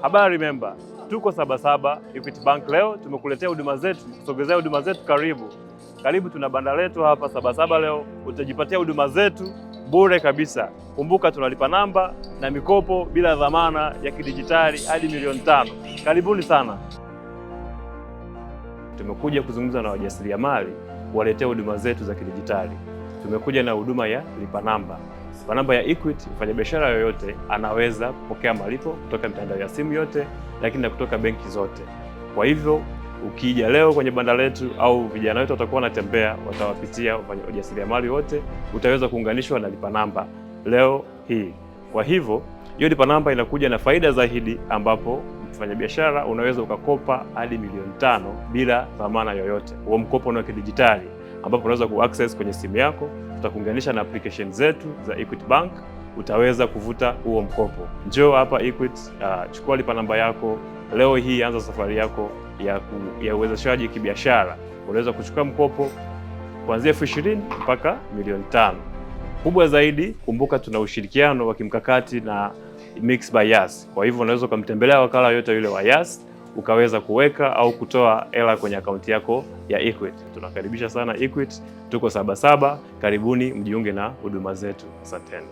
Habari member, tuko Sabasaba Equity Bank. Leo tumekuletea huduma zetu, kusogezea huduma zetu karibu. Tuna banda letu hapa Sabasaba. Leo utajipatia huduma zetu bure kabisa. Kumbuka tunalipa namba na mikopo bila dhamana ya kidijitali hadi $5,000,000. Karibuni sana. Tumekuja kuzungumza na wajasiriamali waletea huduma zetu za kidijitali. Tumekuja na huduma ya lipa namba. Kwa namba ya Equity, mfanyabiashara yoyote anaweza kupokea malipo kutoka mitandao ya simu yote, lakini na kutoka benki zote. Kwa hivyo ukija leo kwenye banda letu au vijana wetu watakuwa wanatembea, watawapitia wajasiriamali wote, utaweza kuunganishwa na lipa namba leo hii. Kwa hivyo hiyo lipa namba inakuja na faida zaidi, ambapo mfanyabiashara unaweza ukakopa hadi $5,000,000 bila dhamana yoyote. Huo mkopo ni wa kidijitali, ambapo unaweza kuaccess kwenye simu yako. Tutakuunganisha na application zetu za Equity Bank, utaweza kuvuta huo mkopo. Njoo hapa Equity, chukua lipa namba yako leo hii, anza safari yako ya uwezeshaji kibiashara. Unaweza kuchukua mkopo kuanzia $20,000 mpaka $5,000,000. Kubwa zaidi, kumbuka tuna ushirikiano wa kimkakati na Mixx by Yas. Kwa hivyo unaweza kumtembelea wakala yote yule wa Yas ukaweza kuweka au kutoa hela kwenye akaunti yako ya Equity. Tunakaribisha sana Equity, tuko Sabasaba, karibuni mjiunge na huduma zetu. Asanteni.